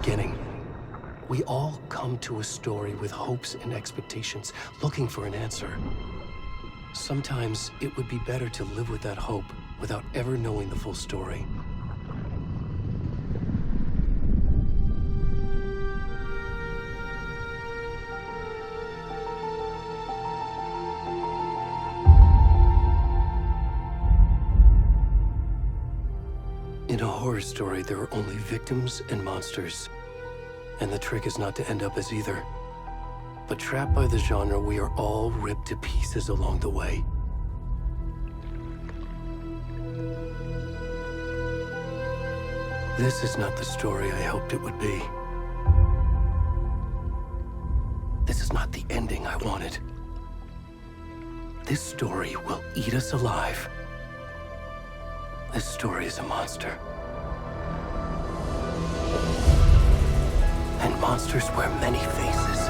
beginning. We all come to a story with hopes and expectations, looking for an answer. Sometimes it would be better to live with that hope without ever knowing the full story. In a horror story, there are only victims and monsters. And the trick is not to end up as either. But trapped by the genre, we are all ripped to pieces along the way. This is not the story I hoped it would be. This is not the ending I wanted. This story will eat us alive. This story is a monster. And monsters wear many faces.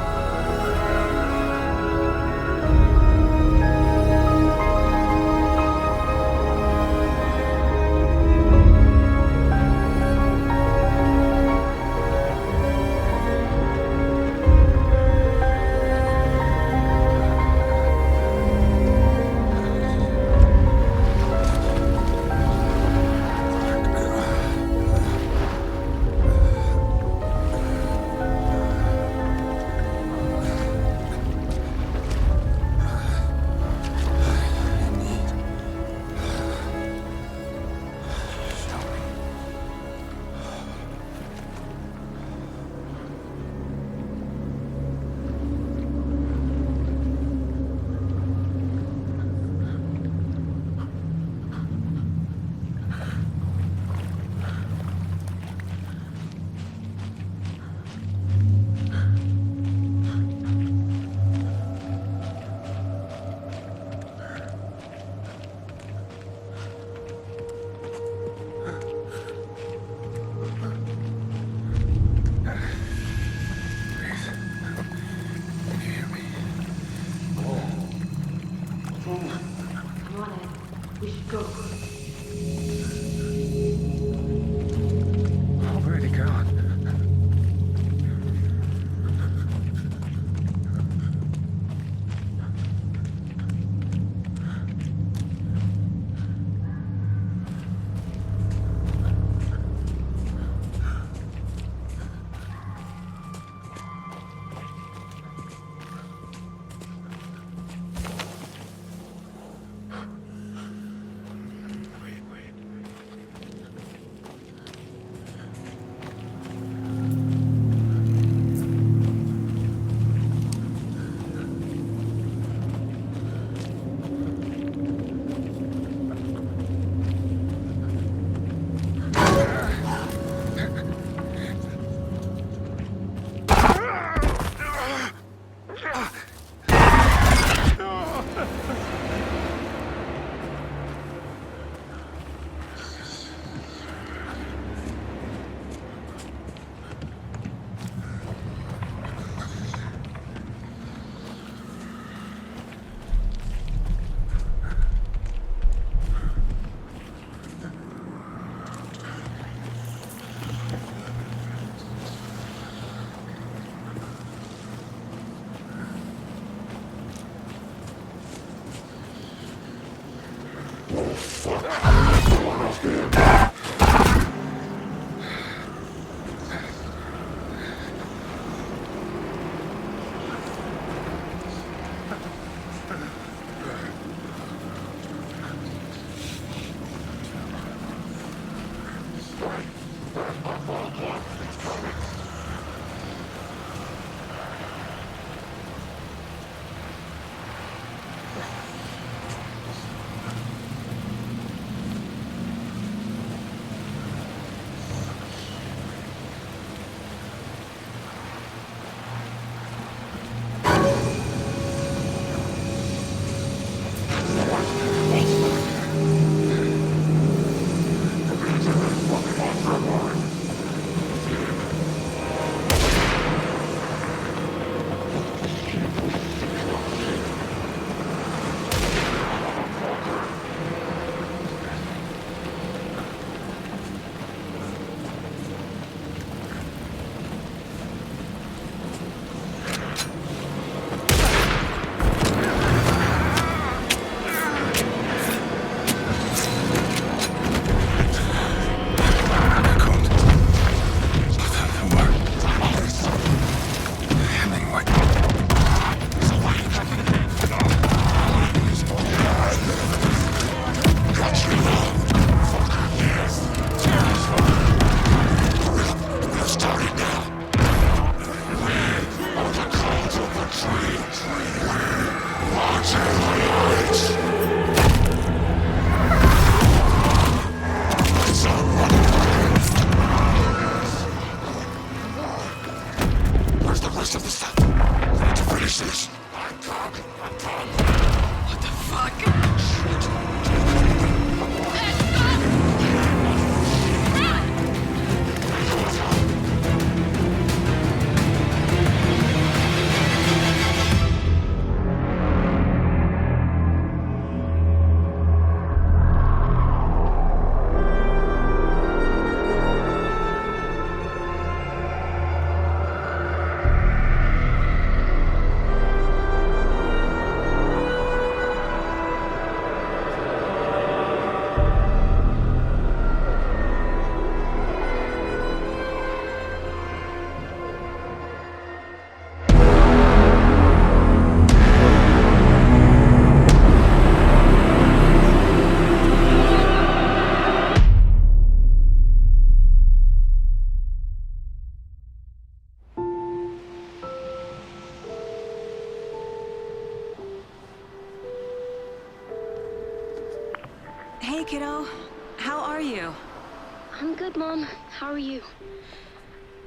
I'm good, Mom. How are you?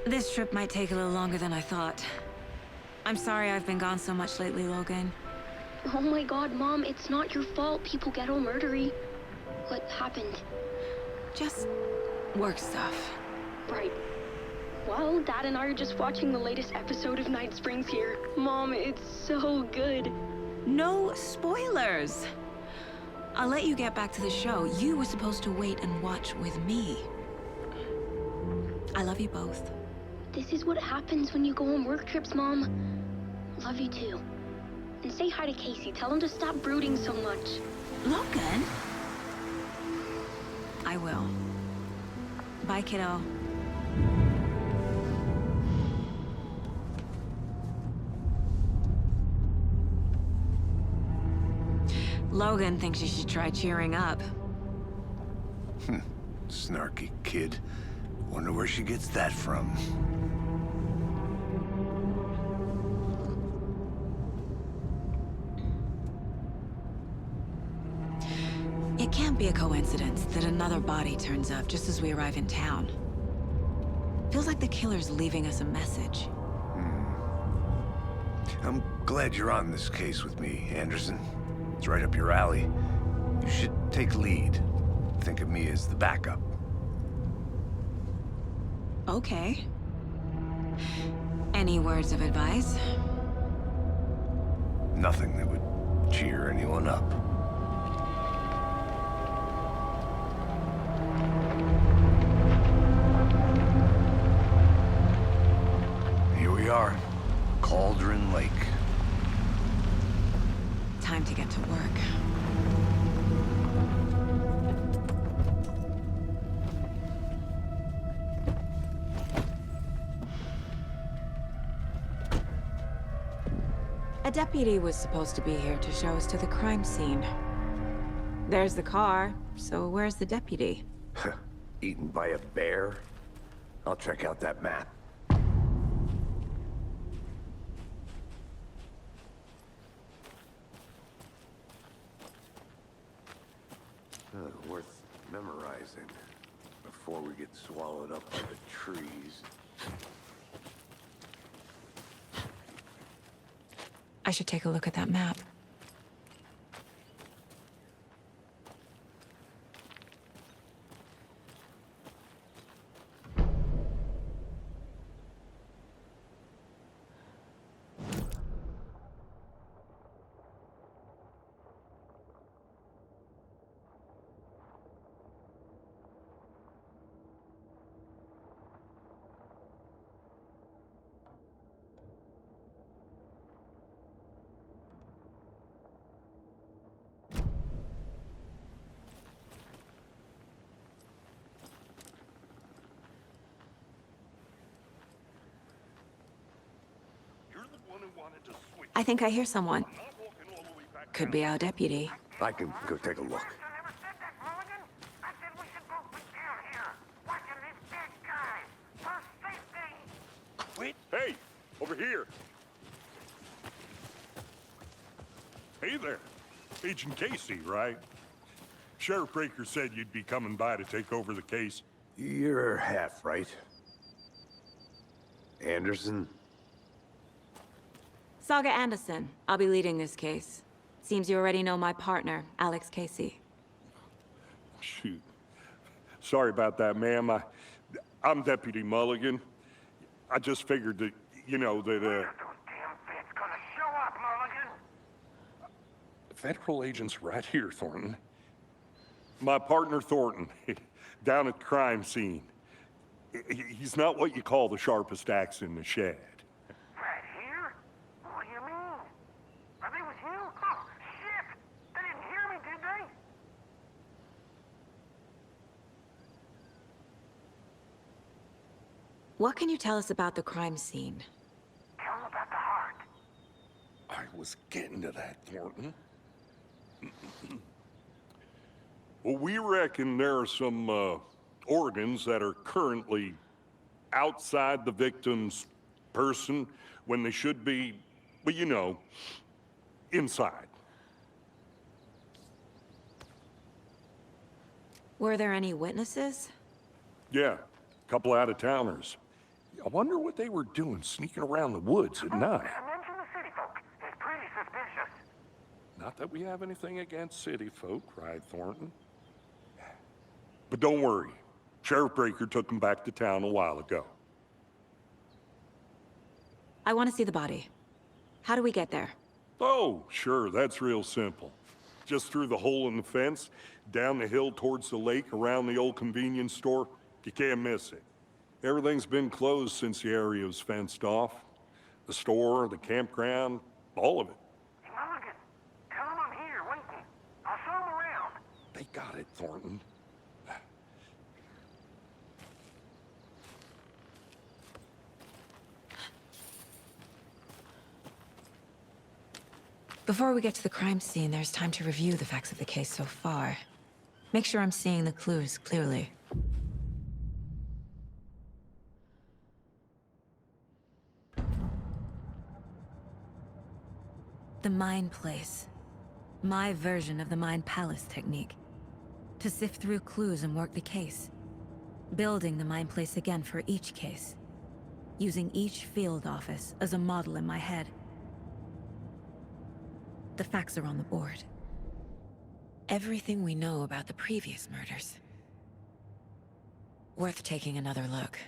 This trip might take a little longer than I thought. I'm sorry I've been gone so much lately, Logan. Oh my god, Mom, it's not your fault people get all murdery. What happened? Just work stuff. Right. Well, Dad and I are just watching the latest episode of Night Springs here. Mom, it's so good. No spoilers! I'll let you get back to the show. You were supposed to wait and watch with me. I love you both. This is what happens when you go on work trips, Mom. Love you too. And say hi to Casey. Tell him to stop brooding so much. Logan? I will. Bye, kiddo. Logan thinks you should try cheering up. Snarky kid. Wonder where she gets that from. It can't be a coincidence that another body turns up just as we arrive in town. Feels like the killer's leaving us a message. I'm glad you're on this case with me, Anderson. It's right up your alley. You should take lead. Think of me as the backup. Okay. Any words of advice? Nothing that would cheer anyone up. Here we are. Cauldron Lake. Time to get to work. A deputy was supposed to be here to show us to the crime scene. There's the car, so where's the deputy? Eaten by a bear? I'll check out that map. Worth memorizing before we get swallowed up by the trees. I should take a look at that map. I think I hear someone. Could be our deputy. I can go take a look. Wait. Hey, over here. Hey there. Agent Casey, right? Sheriff Breaker said you'd be coming by to take over the case. You're half right. Anderson? Saga Anderson. I'll be leading this case. Seems you already know my partner, Alex Casey. Shoot. Sorry about that, ma'am. I'm Deputy Mulligan. I just figured that, you know, that, Those damn feds gonna show up, Mulligan! Federal agent's right here, Thornton. My partner, Thornton, down at the crime scene. He's not what you call the sharpest axe in the shed. Right here? What do you mean? Are they with you? Oh, shit! They didn't hear me, did they? What can you tell us about the crime scene? Tell them about the heart. I was getting to that, Thornton. Well, we reckon there are some, organs that are currently outside the victim's person when they should be, well, you know, inside. Were there any witnesses? Yeah, a couple out-of-towners. I wonder what they were doing sneaking around the woods at night. Mention the city folk. It's pretty suspicious. Not that we have anything against city folk, cried Thornton. But don't worry. Sheriff Breaker took them back to town a while ago. I want to see the body. How do we get there? Oh, sure, that's real simple. Just through the hole in the fence, down the hill towards the lake, around the old convenience store. You can't miss it. Everything's been closed since the area was fenced off. The store, the campground, all of it. Mulligan, tell him I'm here waiting. I'll show him around. They got it, Thornton. Before we get to the crime scene, there's time to review the facts of the case so far. Make sure I'm seeing the clues clearly. The Mind Place. My version of the Mind Palace technique. To sift through clues and work the case. Building the Mind Place again for each case. Using each field office as a model in my head. The facts are on the board. Everything we know about the previous murders. Worth taking another look.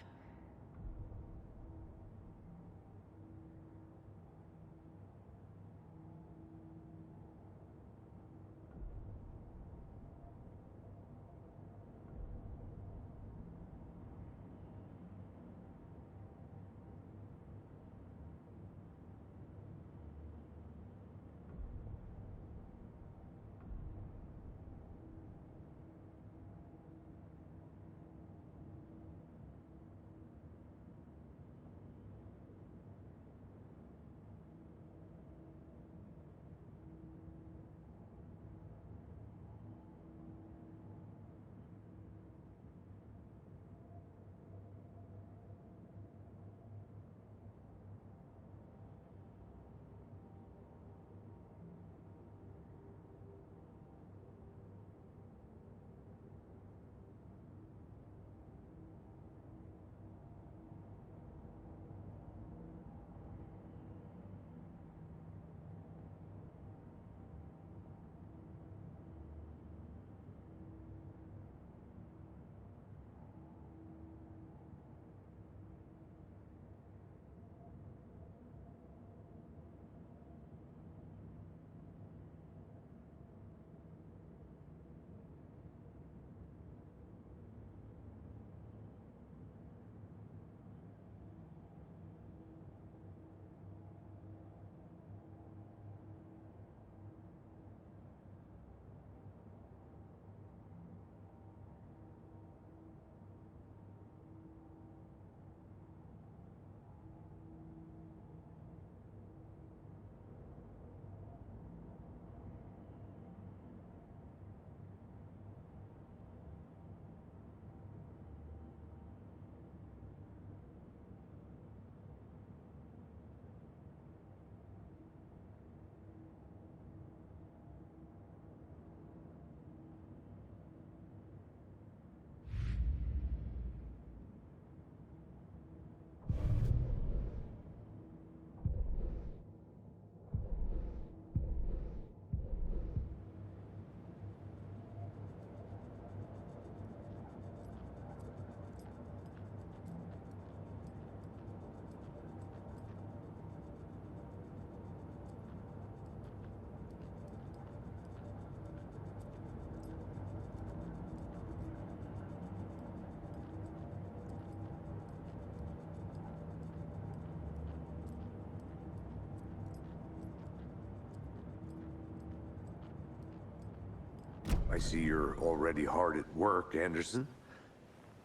I see you're already hard at work, Anderson.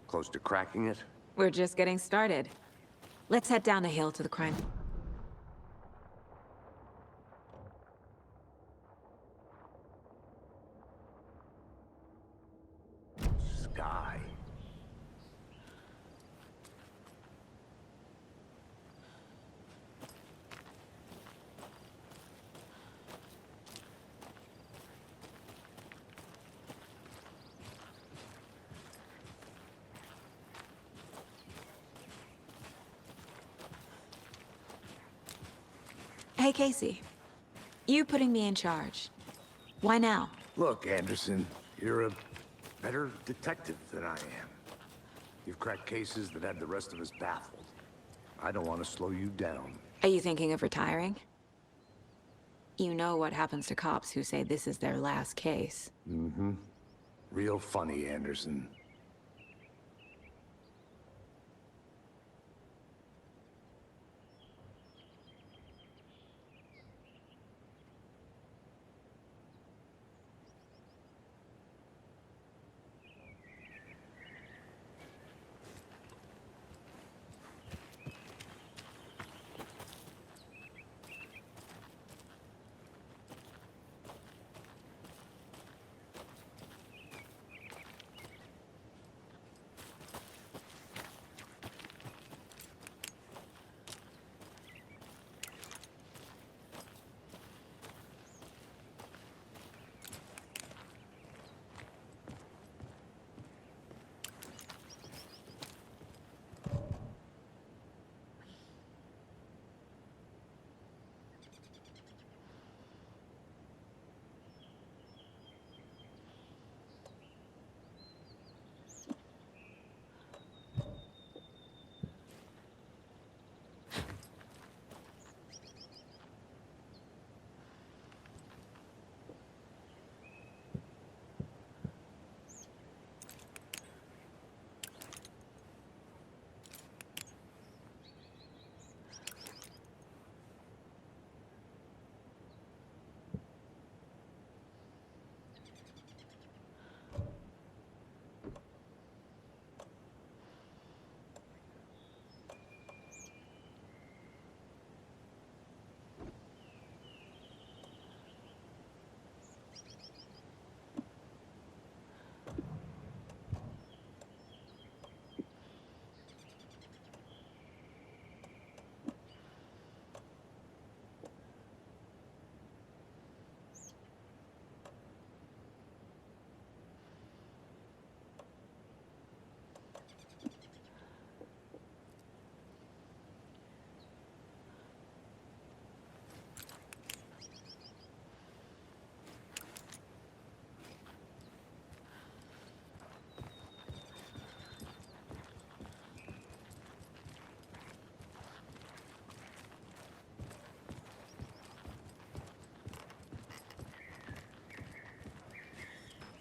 Close to cracking it? We're just getting started. Let's head down the hill to the crime. Sky. Hey, Casey. You putting me in charge. Why now? Look, Anderson, you're a better detective than I am. You've cracked cases that had the rest of us baffled. I don't want to slow you down. Are you thinking of retiring? You know what happens to cops who say this is their last case. Mm-hmm. Real funny, Anderson.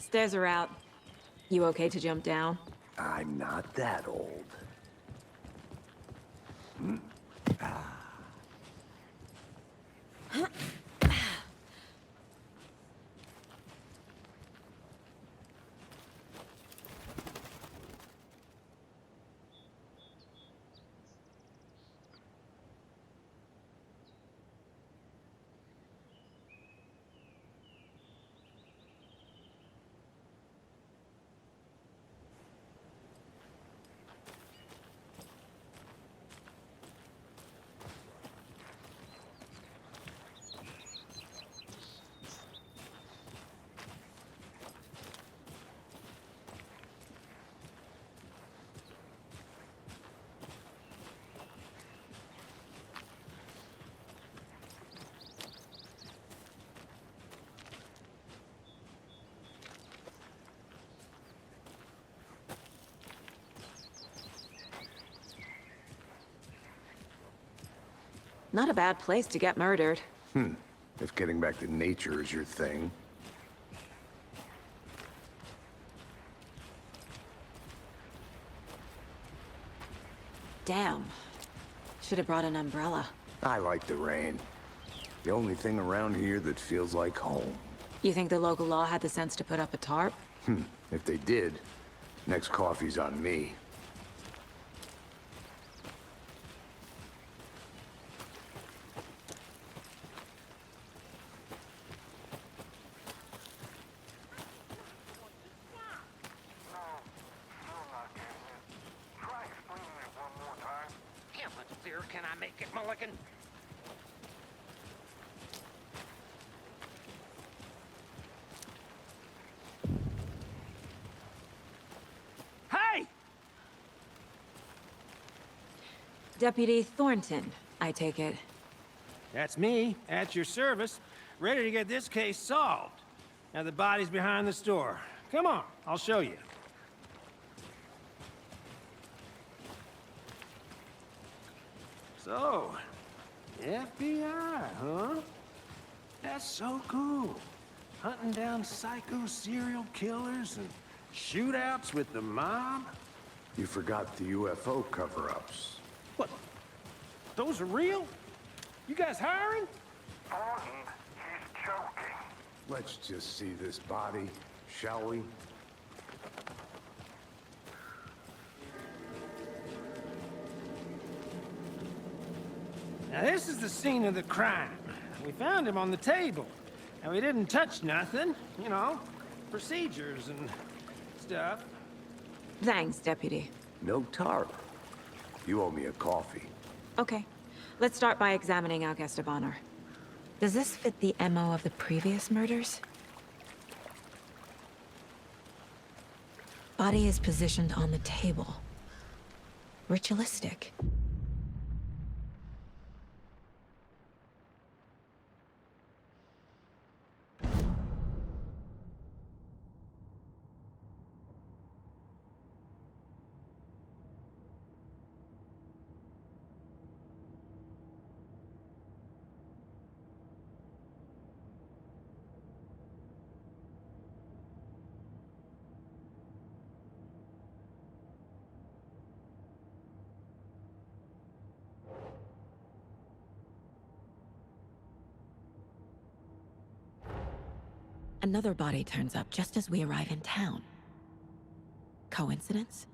Stairs are out. You okay to jump down? I'm not that old. Not a bad place to get murdered. If getting back to nature is your thing. Damn. Should have brought an umbrella. I like the rain. The only thing around here that feels like home. You think the local law had the sense to put up a tarp? If they did, next coffee's on me. Try explaining it one more time. How much clearer can I make it, Mulligan? Hey! Deputy Thornton, I take it. That's me, at your service, ready to get this case solved. Now the body's behind the store. Come on, I'll show you. So, FBI, huh? That's so cool. Hunting down psycho serial killers and shootouts with the mob? You forgot the UFO cover-ups. What? Those are real? You guys hiring? Gordon, he's joking. Let's just see this body, shall we? Now this is the scene of the crime. We found him on the table. And we didn't touch nothing, you know, procedures and stuff. Thanks, Deputy. No tarp. You owe me a coffee. Okay, let's start by examining our guest of honor. Does this fit the MO of the previous murders? Body is positioned on the table. Ritualistic. Another body turns up just as we arrive in town. Coincidence?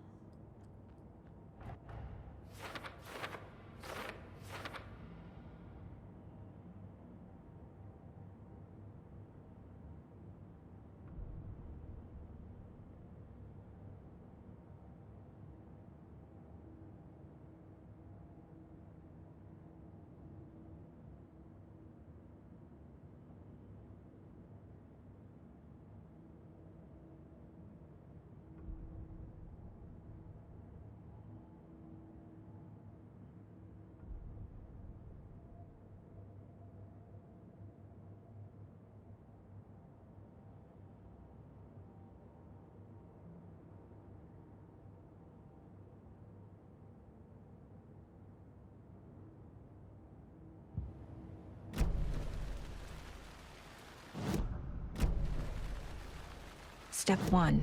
Step 1.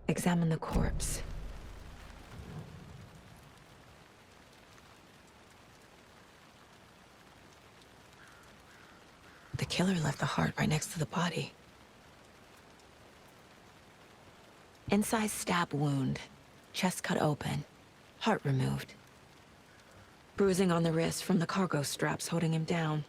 Examine the corpse. The killer left the heart right next to the body. Inside stab wound. Chest cut open. Heart removed. Bruising on the wrist from the cargo straps holding him down.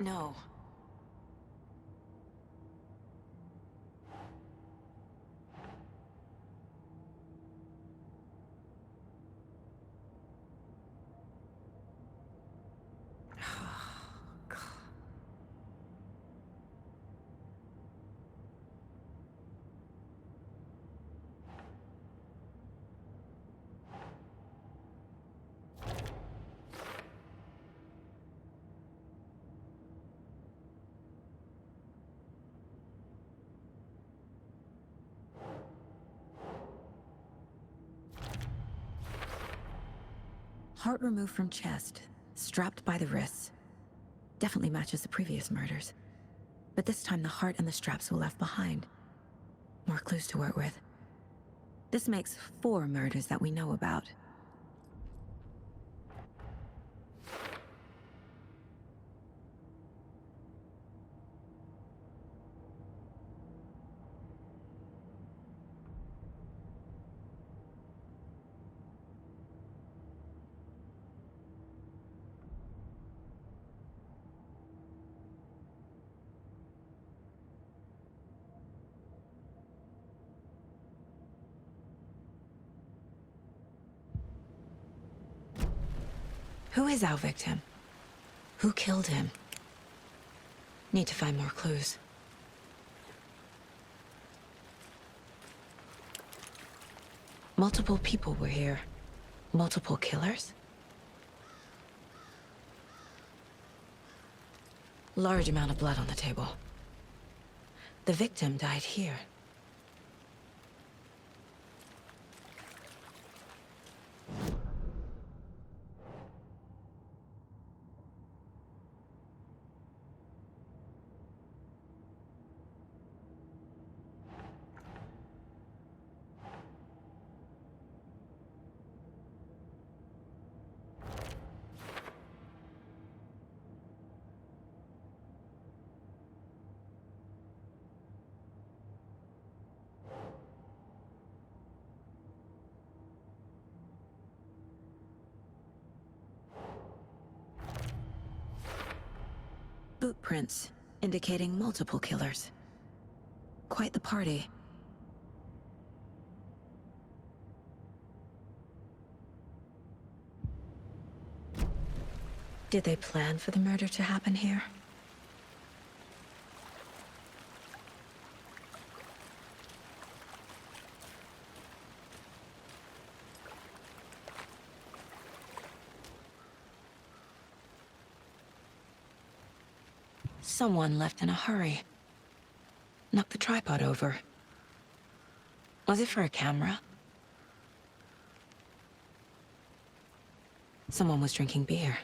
No. Heart removed from chest, strapped by the wrists. Definitely matches the previous murders. But this time the heart and the straps were left behind. More clues to work with. This makes 4 murders that we know about. Who is our victim? Who killed him? Need to find more clues. Multiple people were here. Multiple killers? Large amount of blood on the table. The victim died here. Boot prints, indicating multiple killers. Quite the party. Did they plan for the murder to happen here? Someone left in a hurry. Knocked the tripod over. Was it for a camera? Someone was drinking beer.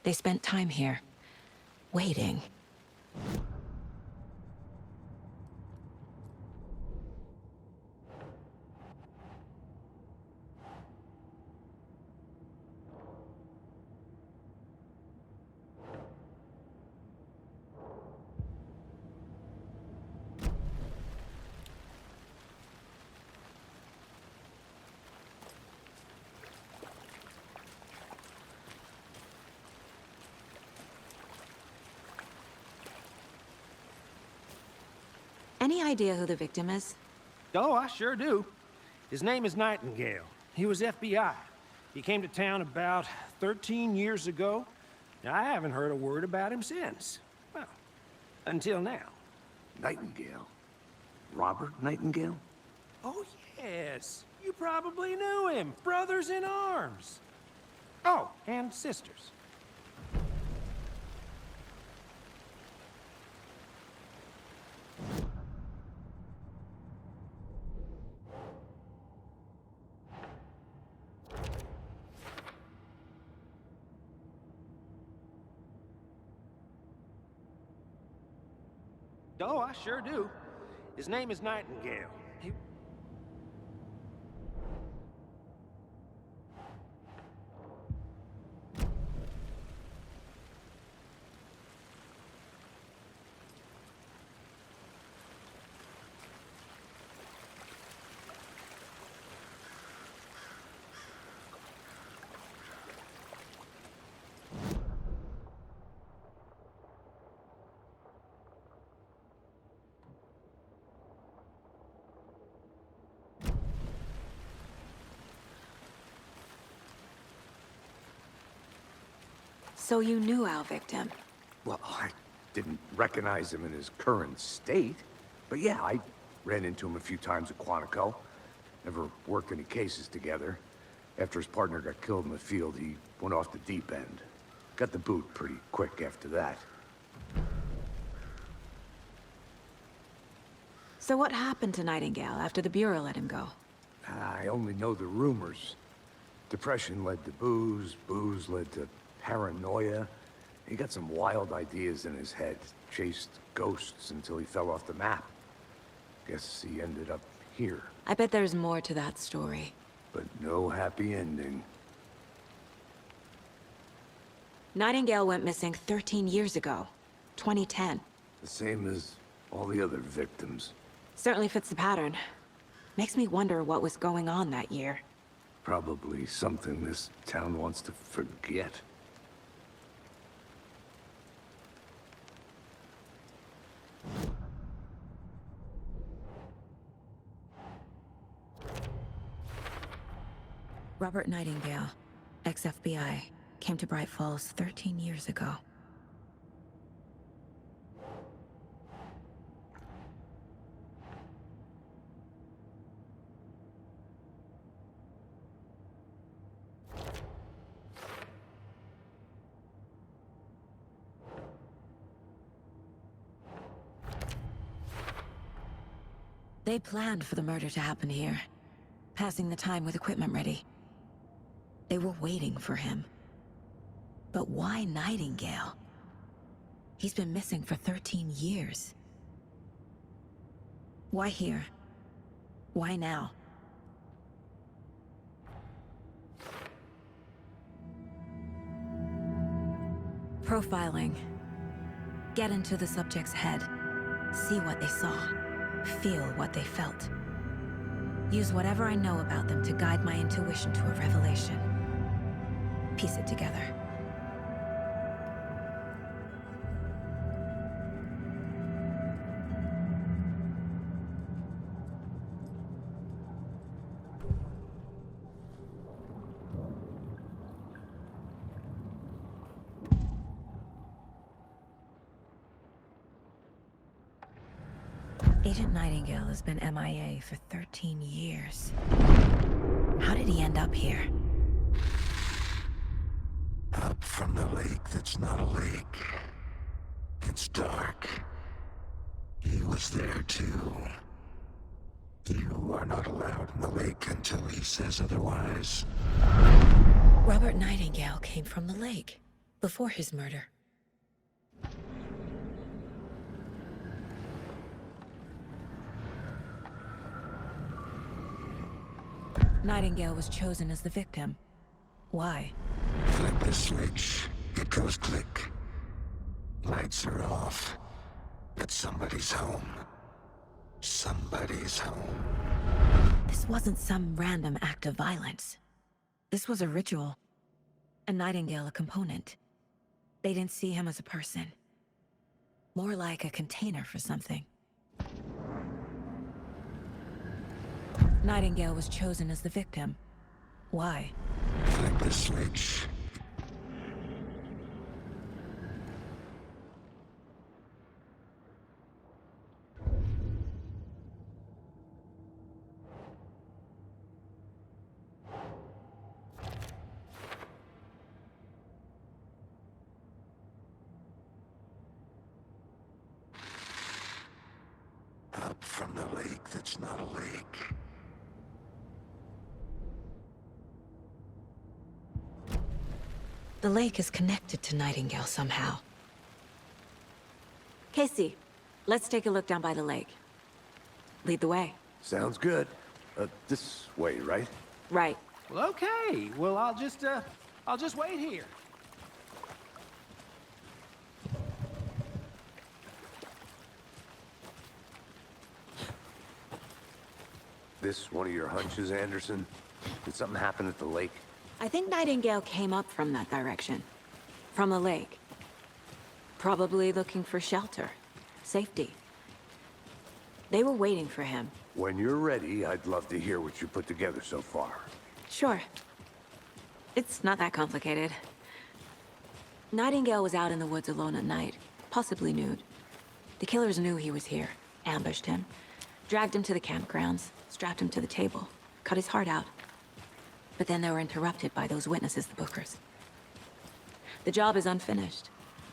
They spent time here, waiting. Any idea who the victim is? Oh, I sure do. His name is Nightingale. He was FBI. He came to town about 13 years ago. Now, I haven't heard a word about him since. Well, until now. Nightingale? Robert Nightingale? Oh, yes. You probably knew him. Brothers in arms. Oh, and sisters. Oh, I sure do. His name is Nightingale. So you knew our victim? Well, I didn't recognize him in his current state. But yeah, I ran into him a few times at Quantico. Never worked any cases together. After his partner got killed in the field, he went off the deep end. Got the boot pretty quick after that. So what happened to Nightingale after the Bureau let him go? I only know the rumors. Depression led to booze, booze led to paranoia. He got some wild ideas in his head, chased ghosts until he fell off the map. Guess he ended up here, I bet there's more to that story. but no happy ending. Nightingale went missing 13 years ago, 2010. The same as all the other victims. Certainly fits the pattern. Makes me wonder what was going on that year. Probably something this town wants to forget. Robert Nightingale, ex-FBI, came to Bright Falls 13 years ago. They planned for the murder to happen here, passing the time with equipment ready. They were waiting for him. But why Nightingale? He's been missing for 13 years. Why here? Why now? Profiling. Get into the subject's head. See what they saw. Feel what they felt. Use whatever I know about them to guide my intuition to a revelation. Piece it together. Agent Nightingale has been MIA for 13 years. How did he end up here? Up from the lake that's not a lake. It's dark. He was there too. You are not allowed in the lake until he says otherwise. Robert Nightingale came from the lake, before his murder. Nightingale was chosen as the victim. Why? Flip the switch. It goes click. Lights are off. But somebody's home. Somebody's home. This wasn't some random act of violence. This was a ritual. And Nightingale a component. They didn't see him as a person. More like a container for something. Nightingale was chosen as the victim. Why? Flip the switch. Up from the lake that's not a lake. The lake is connected to Nightingale somehow. Casey, let's take a look down by the lake. Lead the way. Sounds good. This way, right? Right. Well, okay. Well, I'll just wait here. This one of your hunches, Anderson? Did something happen at the lake? I think Nightingale came up from that direction. From the lake. Probably looking for shelter. Safety. They were waiting for him. When you're ready, I'd love to hear what you put together so far. Sure. It's not that complicated. Nightingale was out in the woods alone at night, possibly nude. The killers knew he was here, ambushed him, dragged him to the campgrounds, strapped him to the table, cut his heart out. But then they were interrupted by those witnesses, the Bookers. The job is unfinished.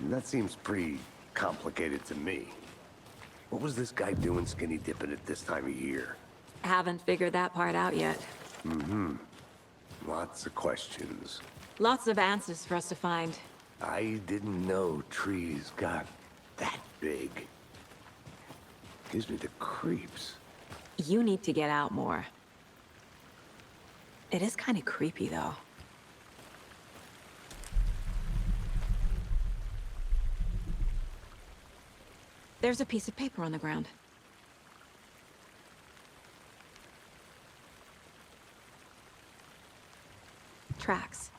That seems pretty complicated to me. What was this guy doing skinny dipping at this time of year? Haven't figured that part out yet. Lots of questions. Lots of answers for us to find. I didn't know trees got that big. Gives me the creeps. You need to get out more. It is kind of creepy, though. There's a piece of paper on the ground. Tracks.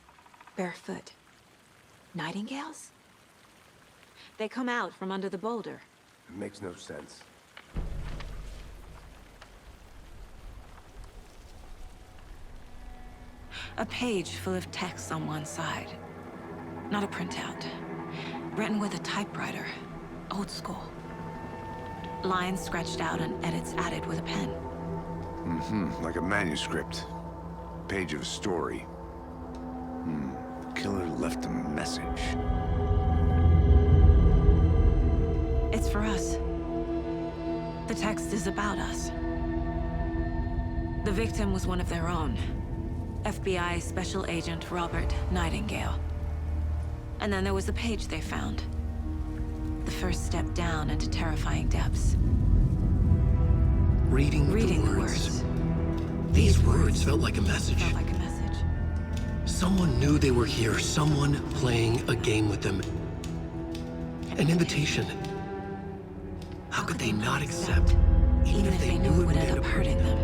Barefoot. Nightingales? They come out from under the boulder. It makes no sense. A page full of text on one side. not a printout. Written with a typewriter. Old school. Lines scratched out and edits added with a pen. Mm-hmm, like a manuscript. Page of a story. Killer left a message. It's for us. The text is about us. The victim was one of their own. FBI Special Agent Robert Nightingale. And then there was the page they found. The first step down into terrifying depths. Reading the words. These words felt like a message. Felt like a message. Someone knew they were here, someone playing a game with them. An invitation. How could they not accept, even if they knew it would end up hurting them?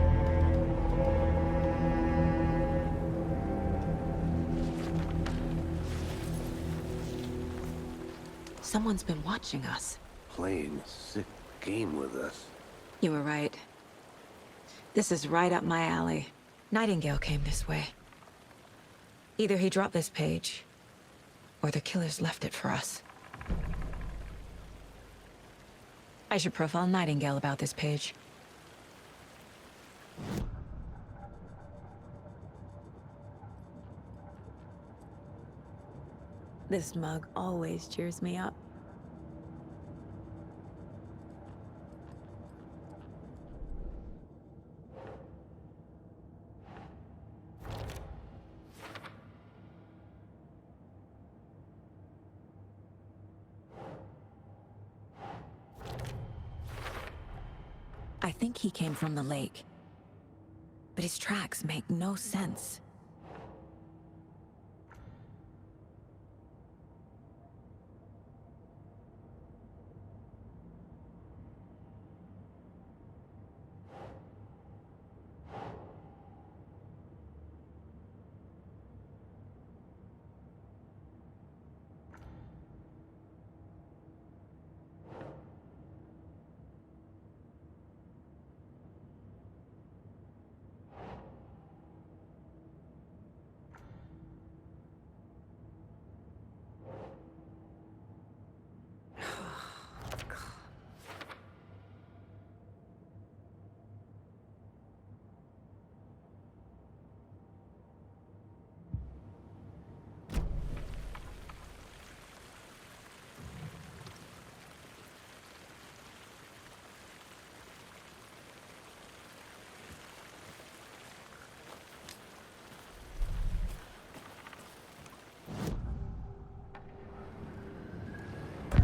Someone's been watching us. Playing a sick game with us. You were right. This is right up my alley. Nightingale came this way. Either he dropped this page, or the killers left it for us. I should profile Nightingale about this page. This mug always cheers me up. I think he came from the lake. But his tracks make no sense.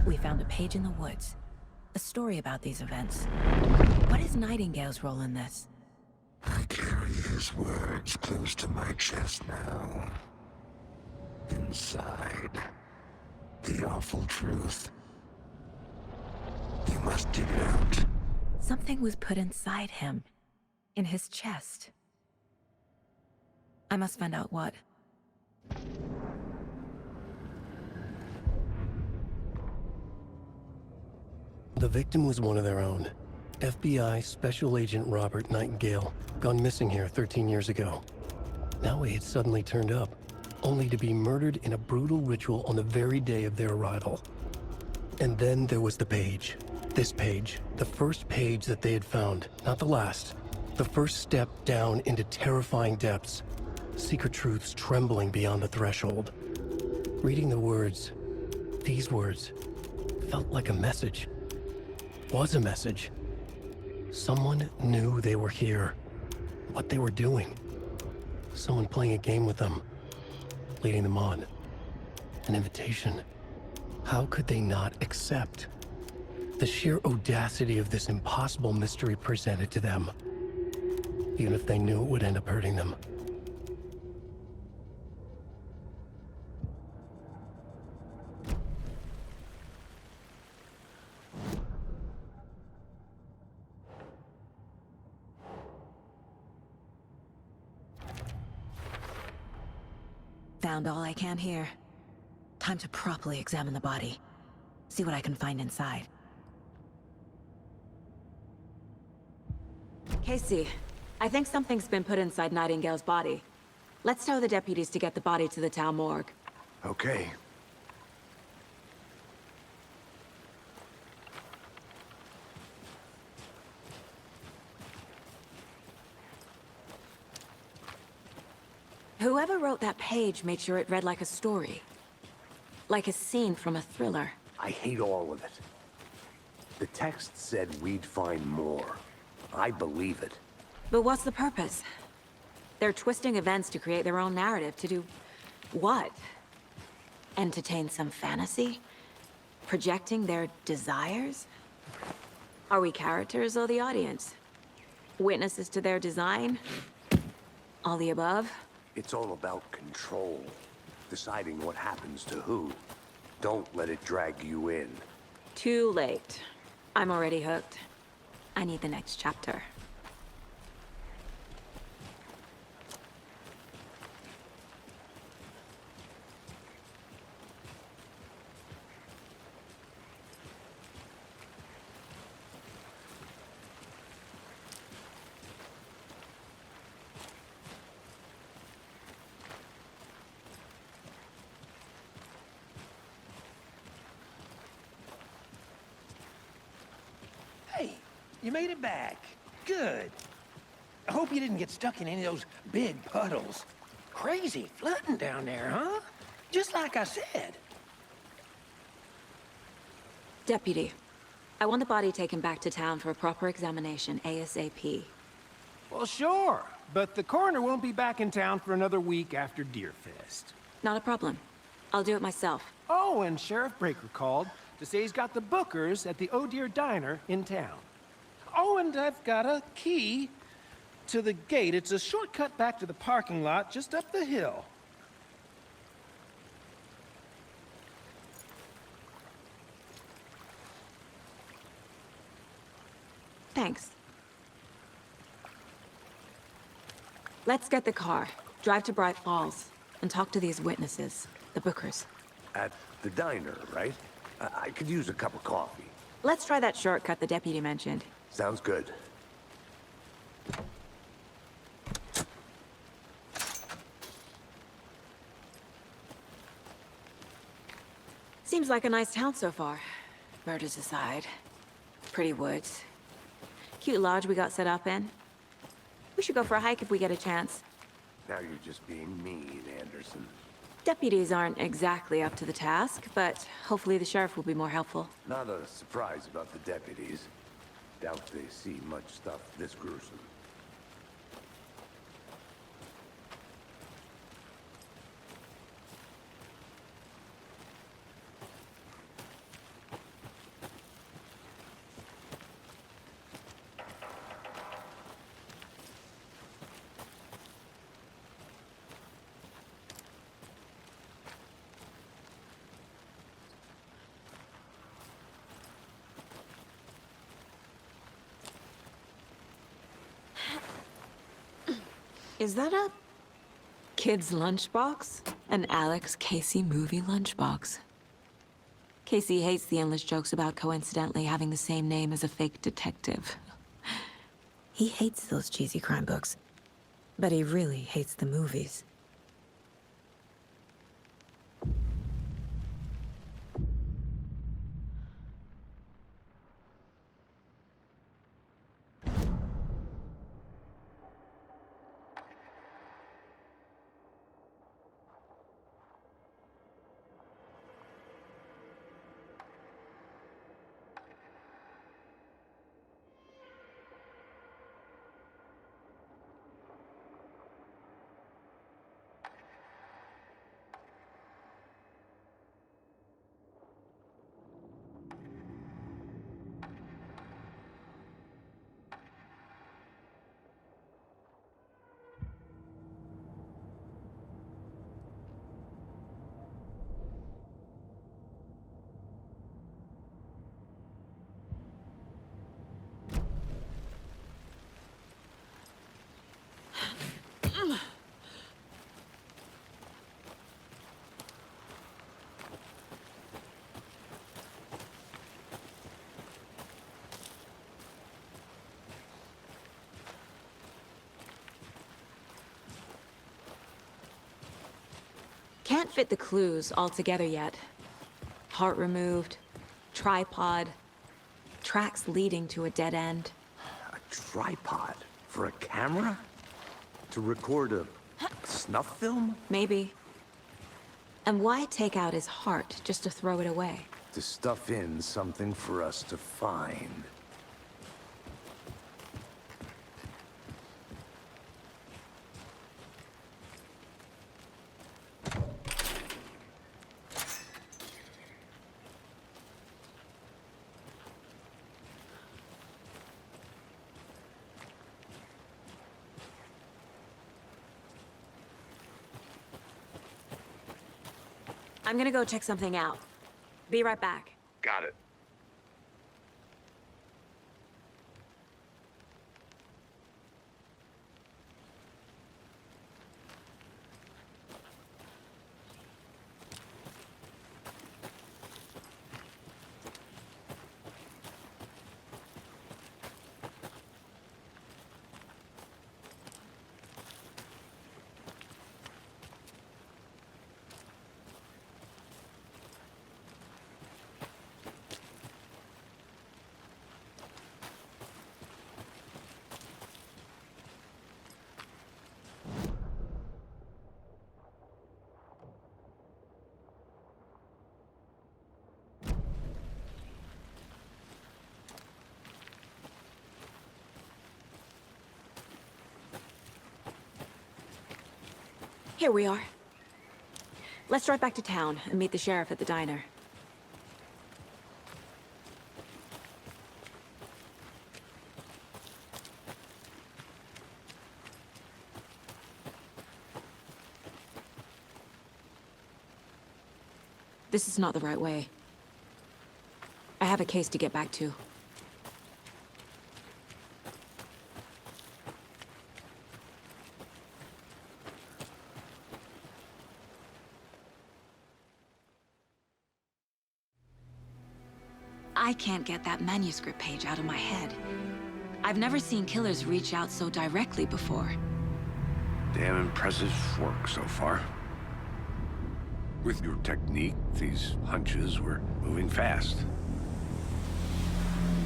We found a page in the woods. A story about these events. What is Nightingale's role in this? I carry his words close to my chest now. Inside, the awful truth. You must dig it out. Something was put inside him. In his chest. I must find out what. The victim was one of their own. FBI Special Agent Robert Nightingale, gone missing here 13 years ago. Now he had suddenly turned up, only to be murdered in a brutal ritual on the very day of their arrival. And then there was the page. This page, the first page that they had found, not the last. The first step down into terrifying depths. Secret truths trembling beyond the threshold. Reading the words, these words, felt like a message. Was a message. Someone knew they were here, what they were doing. Someone playing a game with them, leading them on. An invitation. How could they not accept? The sheer audacity of this impossible mystery presented to them, even if they knew it would end up hurting them. Found all I can here. Time to properly examine the body. See what I can find inside. Casey, I think something's been put inside Nightingale's body. Let's tell the deputies to get the body to the town morgue. Okay. Whoever wrote that page made sure it read like a story. Like a scene from a thriller. I hate all of it. The text said we'd find more. I believe it. But what's the purpose? They're twisting events to create their own narrative to do... what? Entertain some fantasy? Projecting their desires? Are we characters or the audience? Witnesses to their design? All the above? It's all about control. Deciding what happens to who. Don't let it drag you in. Too late. I'm already hooked. I need the next chapter. Hey, you made it back. Good. I hope you didn't get stuck in any of those big puddles. Crazy flooding down there, huh? Just like I said. Deputy, I want the body taken back to town for a proper examination ASAP. Well, sure. But the coroner won't be back in town for another week after Deerfest. Not a problem. I'll do it myself. Oh, and Sheriff Breaker called to say he's got the Bookers at the Oh Dear Diner in town. Oh, and I've got a key to the gate. It's a shortcut back to the parking lot just up the hill. Thanks. Let's get the car, drive to Bright Falls, and talk to these witnesses, the Bookers. At the diner, right? I could use a cup of coffee. Let's try that shortcut the deputy mentioned. Sounds good. Seems like a nice town so far. Murders aside. Pretty woods. Cute lodge we got set up in. We should go for a hike if we get a chance. Now you're just being mean, Anderson. Deputies aren't exactly up to the task, but hopefully the sheriff will be more helpful. Not a surprise about the deputies. Doubt they see much stuff this gruesome. Is that a kid's lunchbox? An Alex Casey movie lunchbox. Casey hates the endless jokes about coincidentally having the same name as a fake detective. He hates those cheesy crime books, but he really hates the movies. Can't fit the clues all together yet. Heart removed, tripod, tracks leading to a dead end. A tripod? For a camera? To record a Snuff film? Maybe. And why take out his heart just to throw it away? To stuff in something for us to find. I'm gonna go check something out. Be right back. Got it. Here we are. Let's drive back to town and meet the sheriff at the diner. This is not the right way. I have a case to get back to. I can't get that manuscript page out of my head. I've never seen killers reach out so directly before. Damn impressive work so far. With your technique, these hunches were moving fast.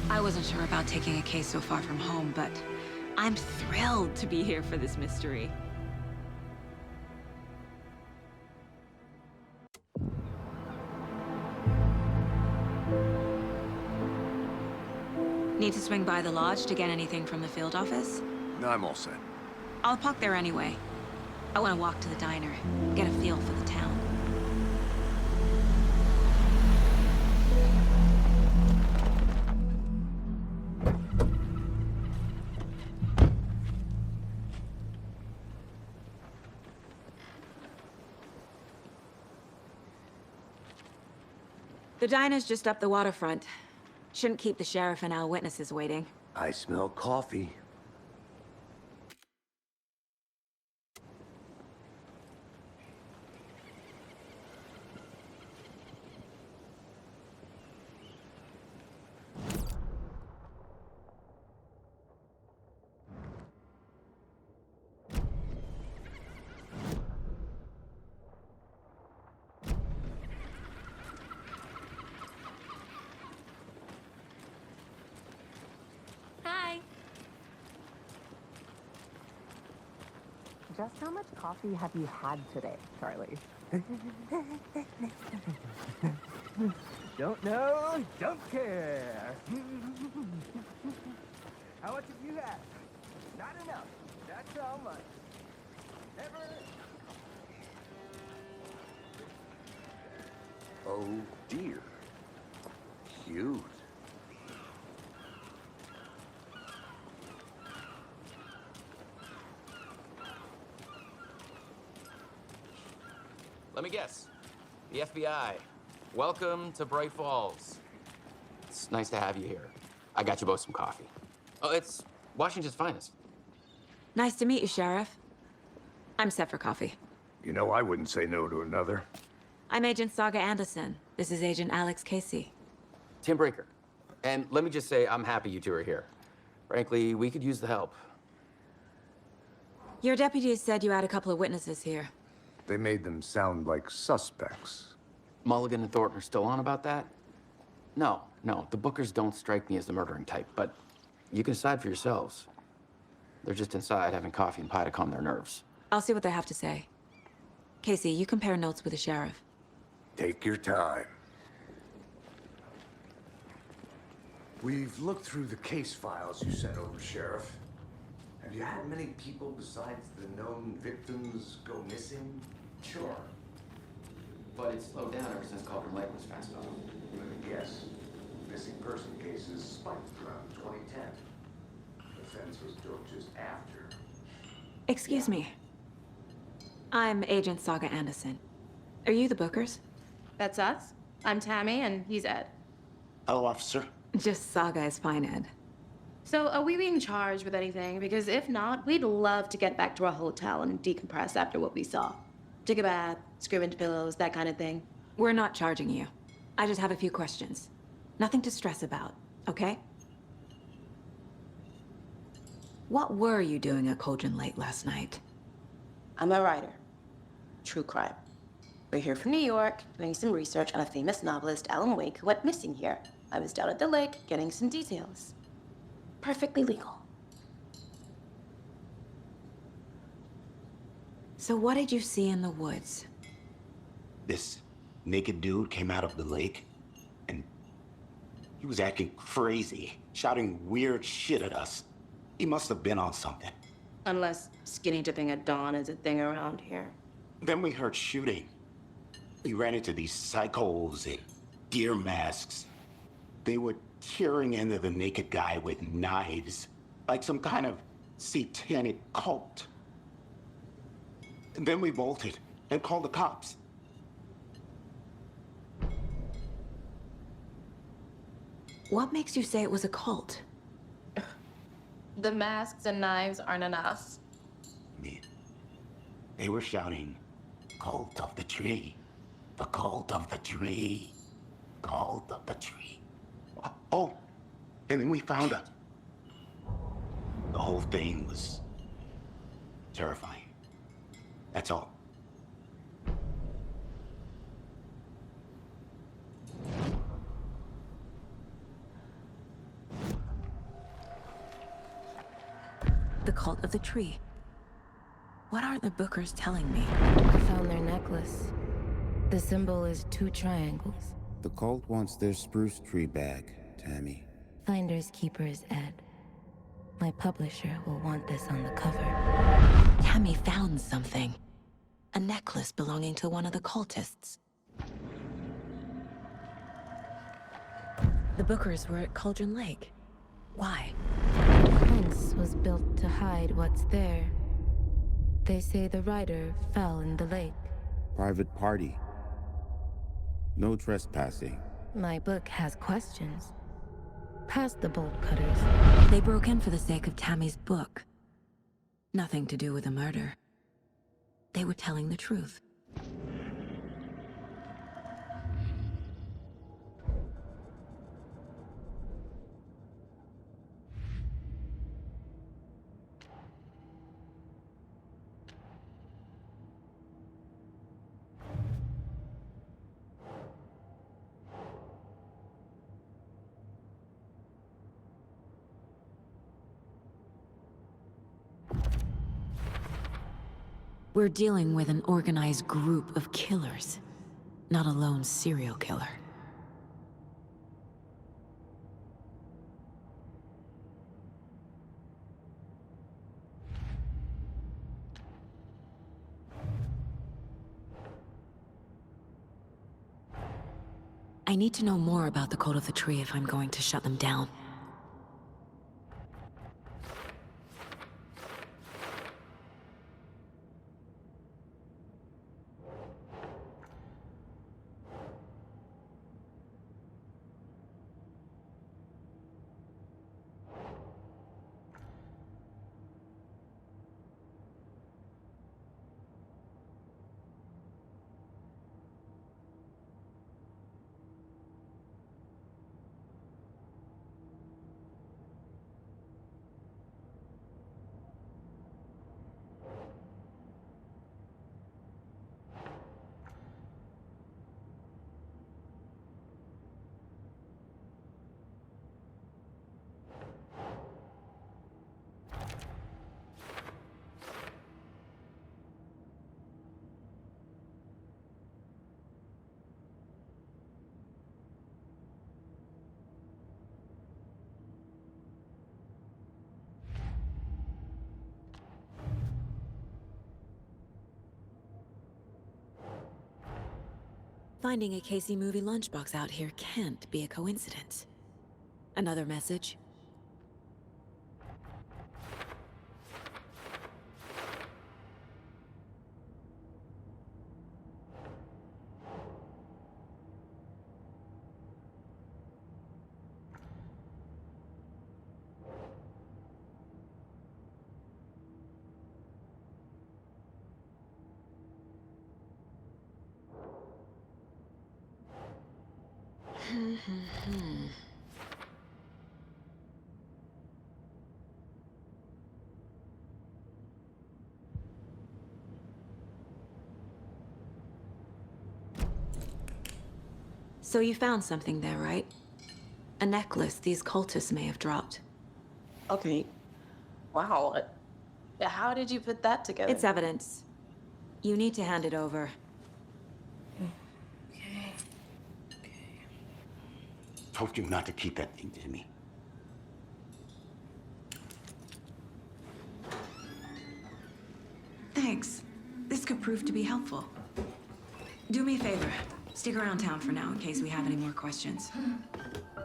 I wasn't sure about taking a case so far from home, but I'm thrilled to be here for this mystery. Need to swing by the lodge to get anything from the field office? No, I'm all set. I'll park there anyway. I want to walk to the diner, get a feel for the town. The diner's just up the waterfront. Shouldn't keep the sheriff and our witnesses waiting. I smell coffee. Hi. Just how much coffee have you had today, Charlie? Don't know, don't care. How much have you had? Not enough. That's how much. Never. Oh dear. Cute. Let me guess. The FBI. Welcome to Bright Falls. It's nice to have you here. I got you both some coffee. Oh, it's Washington's finest. Nice to meet you, Sheriff. I'm set for coffee. You know, I wouldn't say no to another. I'm Agent Saga Anderson. This is Agent Alex Casey. Tim Breaker. And let me just say, I'm happy you two are here. Frankly, we could use the help. Your deputies said you had a couple of witnesses here. They made them sound like suspects. Mulligan and Thornton are still on about that? No, the Bookers don't strike me as the murdering type, but you can decide for yourselves. They're just inside having coffee and pie to calm their nerves. I'll see what they have to say. Casey, you compare notes with the sheriff. Take your time. We've looked through the case files you sent over, Sheriff. Have you had many people besides the known victims go missing? Sure. But it slowed down ever since Cauldron Lake was fenced off. Yes. Missing person cases spiked around 2010. The fence was built just after. Excuse me. I'm Agent Saga Anderson. Are you the Bookers? That's us. I'm Tammy, and he's Ed. Hello, officer. Just Saga is fine, Ed. So, are we being charged with anything? Because if not, we'd love to get back to our hotel and decompress after what we saw. Take a bath, scream into pillows, that kind of thing. We're not charging you. I just have a few questions. Nothing to stress about, okay? What were you doing at Cauldron Lake last night? I'm a writer. True crime. We're here from New York, doing some research on a famous novelist, Alan Wake, who went missing here. I was down at the lake, getting some details. Perfectly legal. So what did you see in the woods? This naked dude came out of the lake, and he was acting crazy, shouting weird shit at us. He must have been on something. Unless skinny dipping at dawn is a thing around here. Then we heard shooting. We ran into these psychos in deer masks. They were tearing into the naked guy with knives, like some kind of satanic cult. And then we bolted and called the cops. What makes you say it was a cult? The masks and knives aren't enough. I mean, they were shouting, "Cult of the tree, the cult of the tree, cult of the tree." Oh, and then we found her. The whole thing was terrifying. That's all. The cult of the tree. What aren't the Bookers telling me? I found their necklace. The symbol is 2 triangles. The cult wants their spruce tree back, Tammy. Finders keepers, Ed. My publisher will want this on the cover. Tammy found something. A necklace belonging to one of the cultists. The Bookers were at Cauldron Lake. Why? The fence was built to hide what's there. They say the rider fell in the lake. Private party. No trespassing. My book has questions. Past the bolt cutters. They broke in for the sake of Tammy's book. Nothing to do with the murder. They were telling the truth. We're dealing with an organized group of killers, not a lone serial killer. I need to know more about the Cult of the Tree if I'm going to shut them down. Finding a Casey movie lunchbox out here can't be a coincidence. Another message? So you found something there, right? A necklace these cultists may have dropped. Okay. Wow. How did you put that together? It's evidence. You need to hand it over. Okay. Told you not to keep that thing to me. Thanks. This could prove to be helpful. Do me a favor. Stick around town for now in case we have any more questions.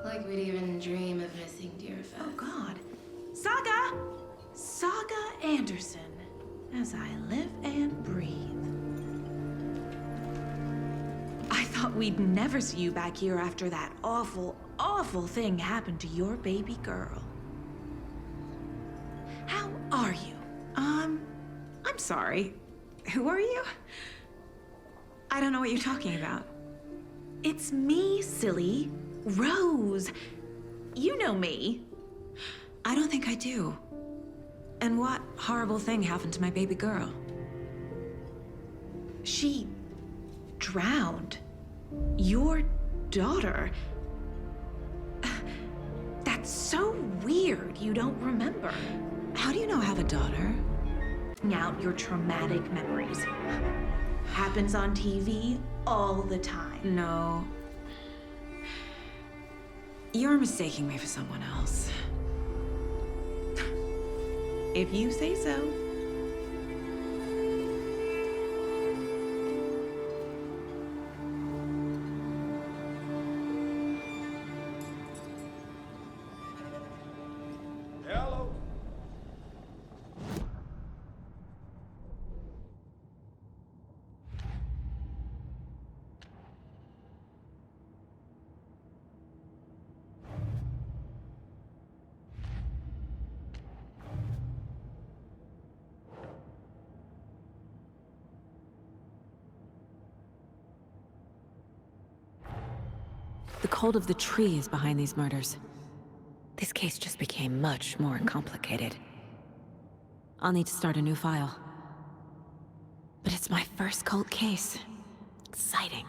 Like we'd even dream of missing dear Fez. Oh, God. Saga! Saga Anderson. As I live and breathe. I thought we'd never see you back here after that awful, awful thing happened to your baby girl. How are you? I'm sorry. Who are you? I don't know what you're talking about. It's me, silly. Rose. You know me. I don't think I do. And what horrible thing happened to my baby girl? She drowned. Your daughter. That's so weird you don't remember. How do you know I have a daughter? Out your traumatic memories. Happens on TV all the time. No. You're mistaking me for someone else. If you say so. Hello. The cult of the tree is behind these murders. This case just became much more complicated. I'll need to start a new file. But it's my first cult case. Exciting.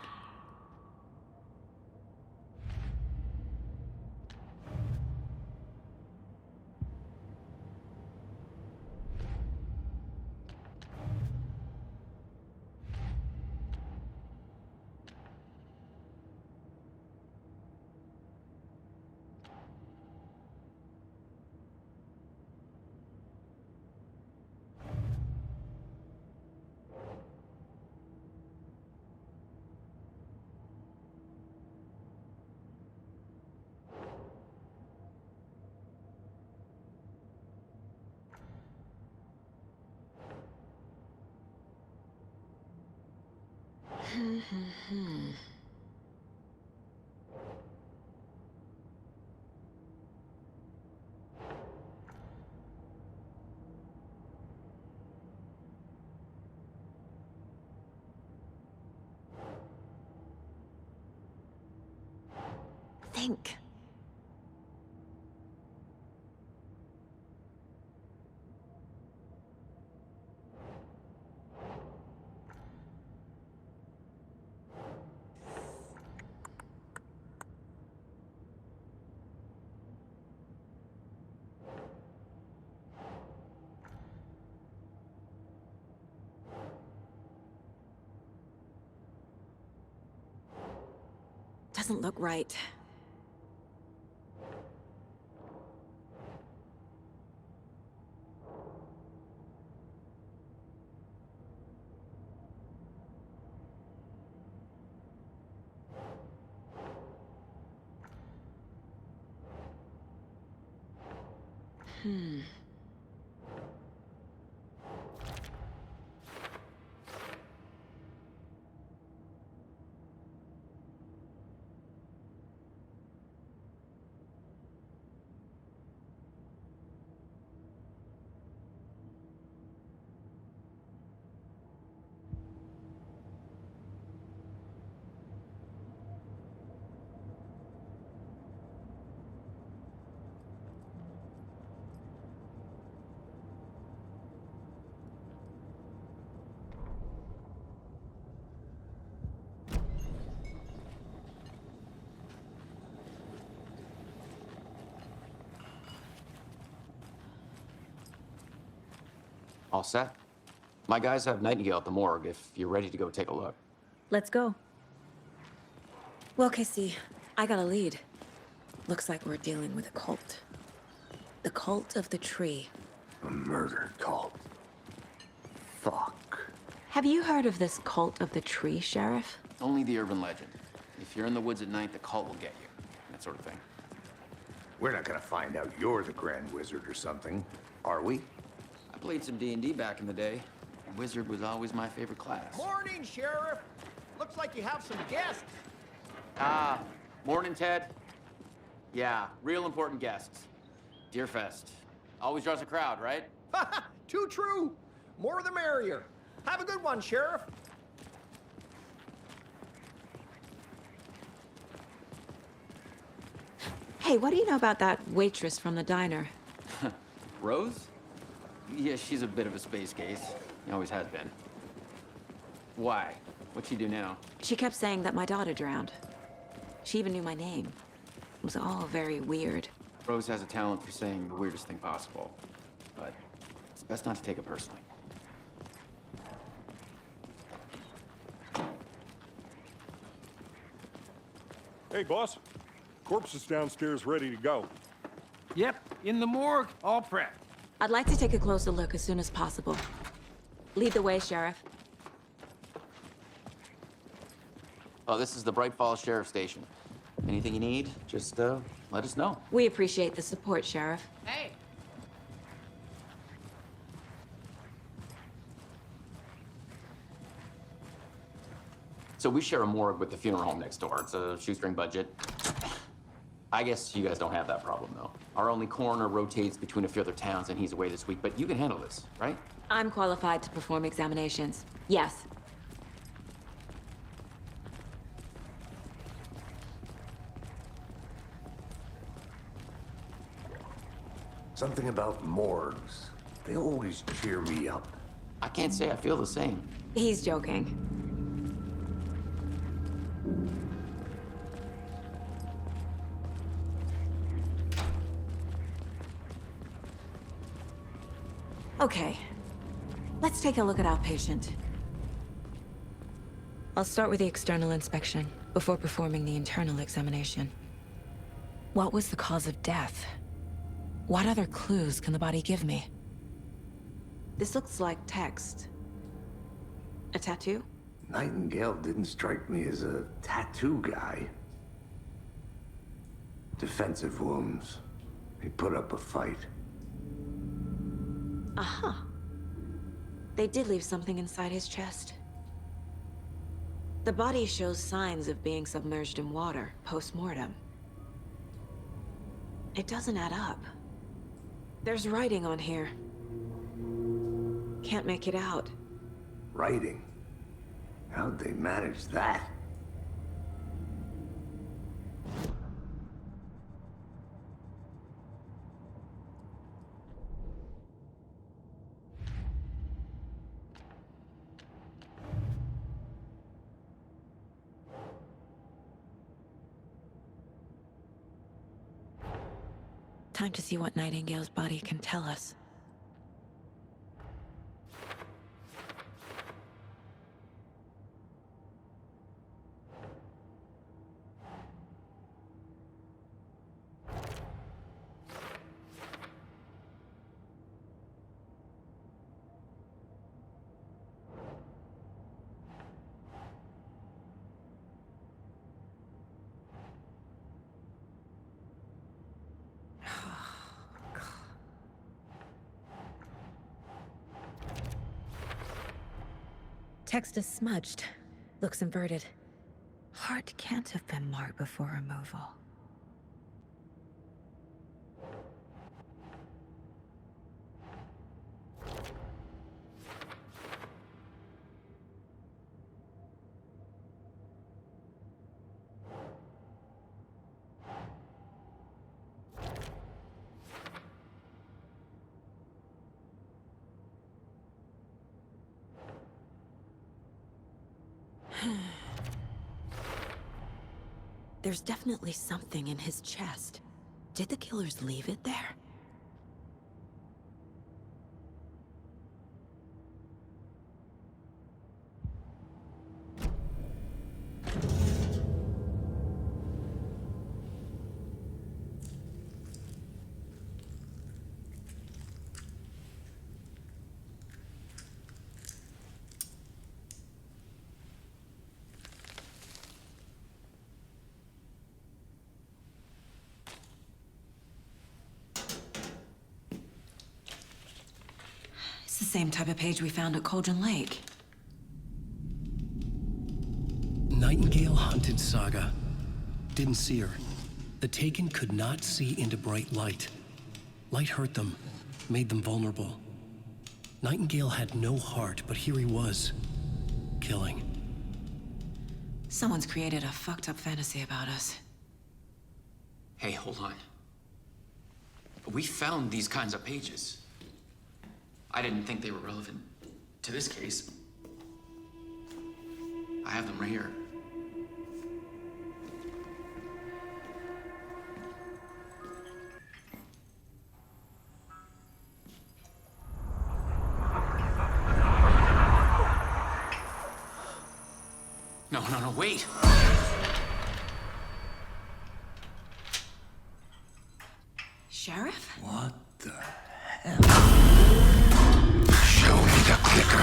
Think. Doesn't look right. All set? My guys have Nightingale at the morgue if you're ready to go take a look. Let's go. Well, Casey, I got a lead. Looks like we're dealing with a cult. The cult of the tree. A murder cult. Fuck. Have you heard of this cult of the tree, Sheriff? Only the urban legend. If you're in the woods at night, the cult will get you. That sort of thing. We're not gonna find out you're the Grand Wizard or something, are we? I played some D&D back in the day. Wizard was always my favorite class. Morning, Sheriff. Looks like you have some guests. Ah, morning, Ted. Yeah, real important guests. Deerfest. Always draws a crowd, right? Too true. More the merrier. Have a good one, Sheriff. Hey, what do you know about that waitress from the diner? Rose? Yeah, she's a bit of a space case. Always has been. Why? What'd she do now? She kept saying that my daughter drowned. She even knew my name. It was all very weird. Rose has a talent for saying the weirdest thing possible. But it's best not to take it personally. Hey, boss. Corpse is downstairs ready to go. Yep, in the morgue, all prepped. I'd like to take a closer look as soon as possible. Lead the way, Sheriff. Oh, this is the Bright Falls Sheriff Station. Anything you need, just let us know. We appreciate the support, Sheriff. Hey! So we share a morgue with the funeral home next door. It's a shoestring budget. I guess you guys don't have that problem, though. Our only coroner rotates between a few other towns, and he's away this week, but you can handle this, right? I'm qualified to perform examinations. Yes. Something about morgues. They always cheer me up. I can't say I feel the same. He's joking. Okay. Let's take a look at our patient. I'll start with the external inspection before performing the internal examination. What was the cause of death? What other clues can the body give me? This looks like text. A tattoo? Nightingale didn't strike me as a tattoo guy. Defensive wounds. He put up a fight. Aha. They did leave something inside his chest. The body shows signs of being submerged in water post-mortem. It doesn't add up. There's writing on here. Can't make it out. Writing? How'd they manage that? Time to see what Nightingale's body can tell us. Text is smudged. Looks inverted. Heart can't have been marked before removal. There's definitely something in his chest. Did the killers leave it there? It's the same type of page we found at Cauldron Lake. Nightingale hunted Saga. Didn't see her. The Taken could not see into bright light. Light hurt them, made them vulnerable. Nightingale had no heart, but here he was, killing. Someone's created a fucked up fantasy about us. Hey, hold on. We found these kinds of pages. I didn't think they were relevant to this case. I have them right here. No, wait! Sheriff? What the hell? Show me the clicker.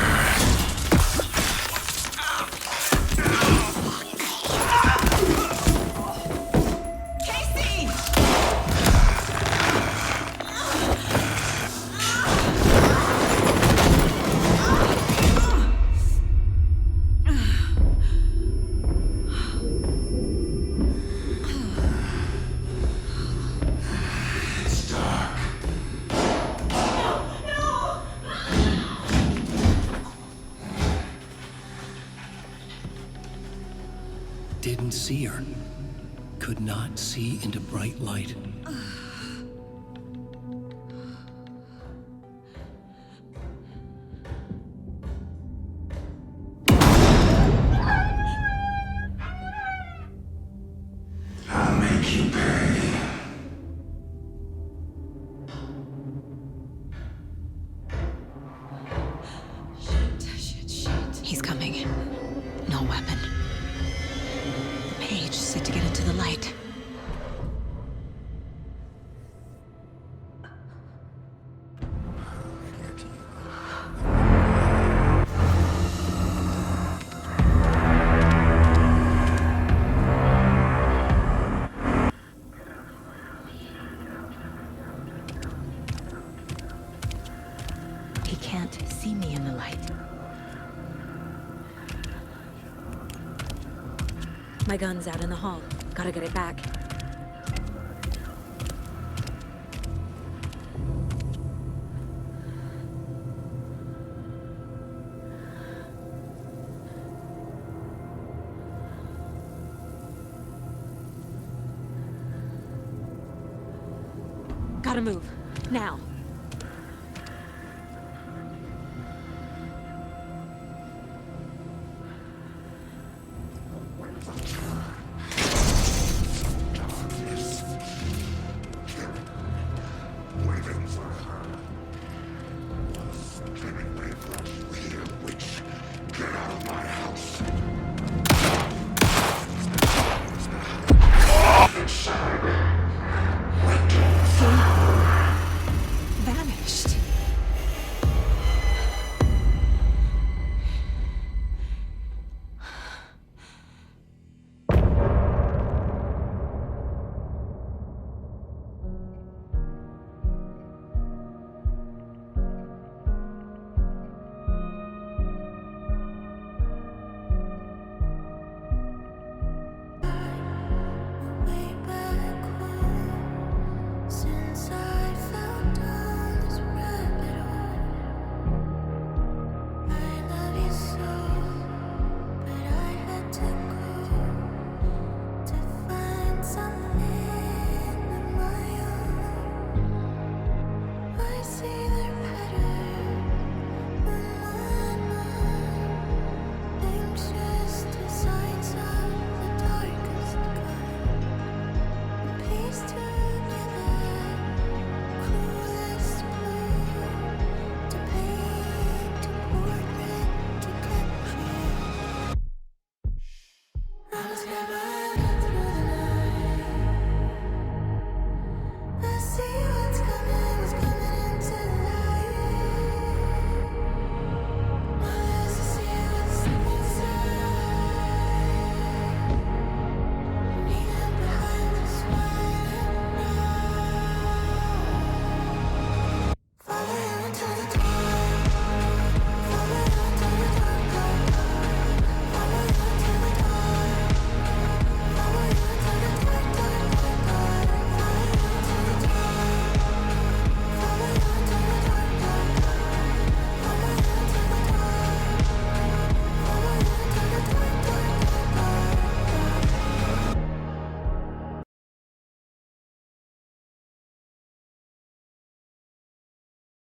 Didn't see her. Could not see into bright light. I'll make you pay. Shit. He's coming. No weapon. The page set to get into the light. He can't see me in the light. My gun's out in the hall. Gotta get it back. Gotta move. Now.